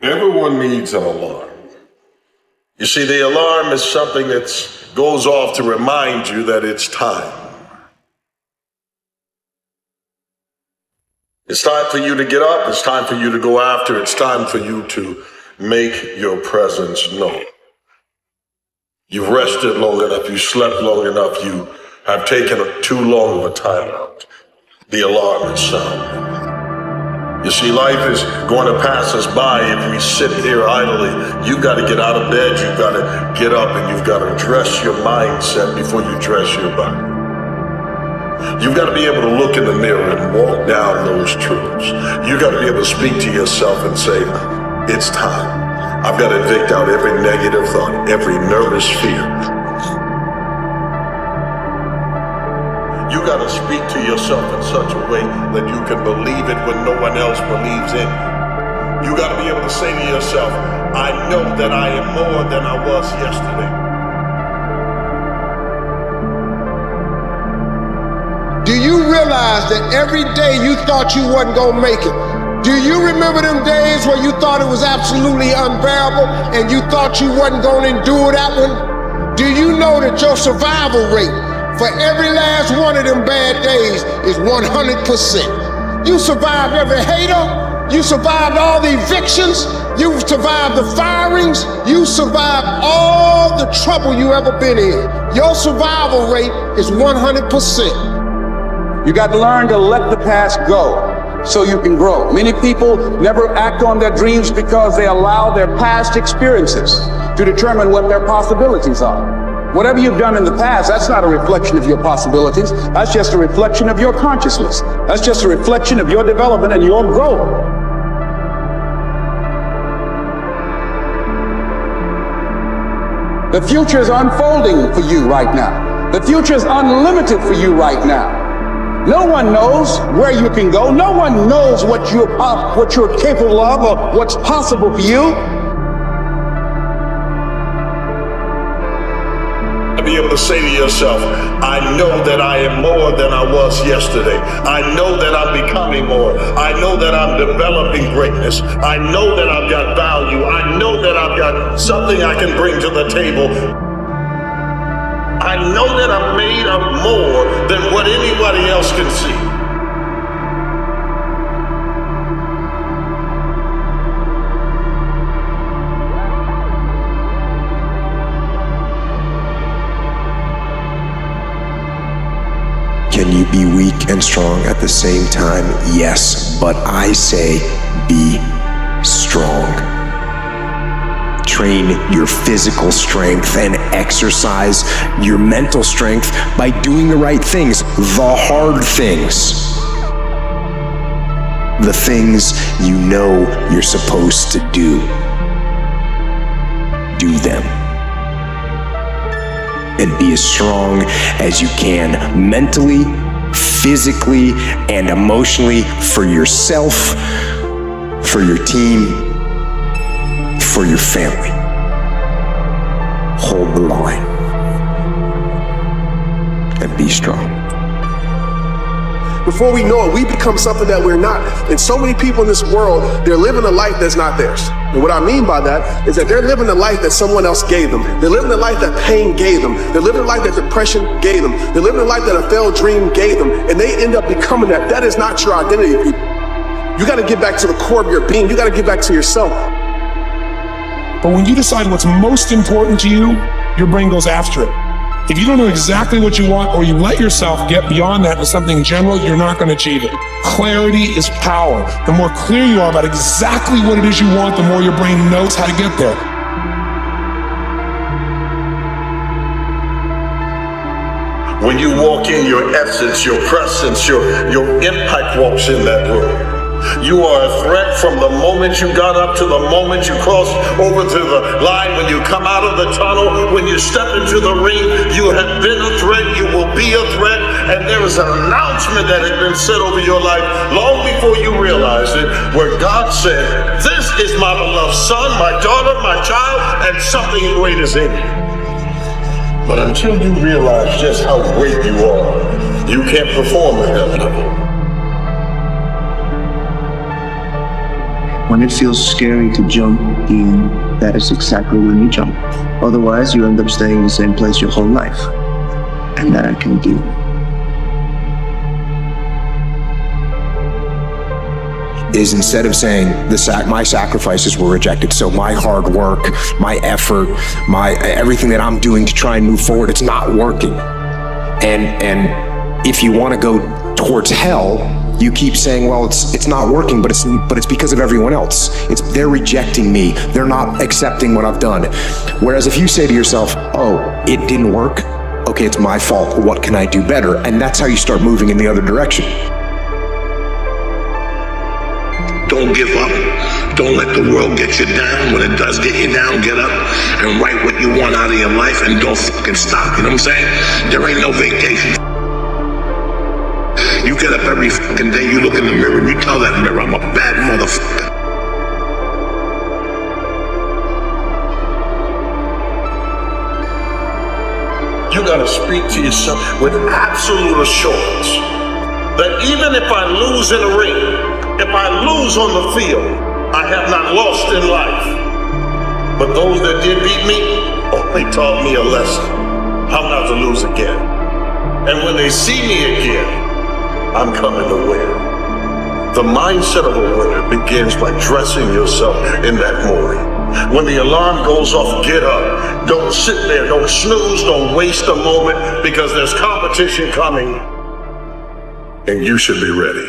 Everyone needs an alarm. You see, the alarm is something that goes off to remind you that it's time. It's time for you to get up. It's time for you to go after. It's time for you to make your presence known. You've rested long enough. You slept long enough. You have taken too long of a time out. The alarm is sounding. You see, life is going to pass us by if we sit here idly. You've got to get out of bed. You've got to get up and you've got to dress your mindset before you dress your body. You've got to be able to look in the mirror and walk down those truths. You've got to be able to speak to yourself and say, it's time. I've got to evict out every negative thought, every nervous fear. You got to speak to yourself in such a way that you can believe it when no one else believes in you. You got to be able to say to yourself, I know that I am more than I was yesterday. Do you realize that every day you thought you wasn't gonna make it? Do you remember them days where you thought it was absolutely unbearable and you thought you wasn't gonna endure that one? Do you know that your survival rate for every last one of them bad days is 100%? You survived every hater, you survived all the evictions, you survived the firings, you survived all the trouble you ever been in. Your survival rate is 100%. You got to learn to let the past go so you can grow. Many people never act on their dreams because they allow their past experiences to determine what their possibilities are. Whatever you've done in the past, that's not a reflection of your possibilities. That's just a reflection of your consciousness. That's just a reflection of your development and your growth. The future is unfolding for you right now. The future is unlimited for you right now. No one knows where you can go. No one knows what you're capable of or what's possible for you. Be able to say to yourself, I know that I am more than I was yesterday. I know that I'm becoming more. I know that I'm developing greatness. I know that I've got value. I know that I've got something I can bring to the table. I know that I'm made of more than what anybody else can see. Can you be weak and strong at the same time? Yes, but I say be strong. Train your physical strength and exercise your mental strength by doing the right things, the hard things. The things you know you're supposed to do. Do them. And be as strong as you can, mentally, physically, and emotionally, for yourself, for your team, for your family. Hold the line and be strong. Before we know it, we become something that we're not. And so many people in this world, they're living a life that's not theirs. And what I mean by that is that they're living a life that someone else gave them. They're living a life that pain gave them. They're living a life that depression gave them. They're living a life that a failed dream gave them. And they end up becoming that. That is not your identity, people. You got to get back to the core of your being. You got to get back to yourself. But when you decide what's most important to you, your brain goes after it. If you don't know exactly what you want, or you let yourself get beyond that to something general, you're not going to achieve it. Clarity is power. The more clear you are about exactly what it is you want, the more your brain knows how to get there. When you walk in, your essence, your presence, your impact walks in that room. You are a threat from the moment you got up to the moment you cross over to the line. When you come out of the tunnel, when you step into the ring, you have been a threat, you will be a threat, and there is an announcement that has been said over your life long before you realized it, where God said, this is my beloved son, my daughter, my child, and something great is in you. But until you realize just how great you are, you can't perform at that level. When it feels scary to jump in, that is exactly when you jump. Otherwise, you end up staying in the same place your whole life. And that I can do. Is instead of saying my sacrifices were rejected, so my hard work, my effort, my everything that I'm doing to try and move forward, it's not working. And if you want to go towards hell, you keep saying, well, it's not working, but it's because of everyone else. They're rejecting me. They're not accepting what I've done. Whereas if you say to yourself, oh, it didn't work. Okay, it's my fault. What can I do better? And that's how you start moving in the other direction. Don't give up. Don't let the world get you down. When it does get you down, get up and write what you want out of your life and don't fucking stop. You know what I'm saying? There ain't no vacation. You get up every fucking day, you look in the mirror, and you tell that mirror, I'm a bad motherfucker. You gotta speak to yourself with absolute assurance that even if I lose in a ring, if I lose on the field, I have not lost in life. But those that did beat me only taught me a lesson, how not to lose again. And when they see me again, I'm coming to win. The mindset of a winner begins by dressing yourself in that morning. When the alarm goes off, get up. Don't sit there, don't snooze, don't waste a moment, because there's competition coming and you should be ready.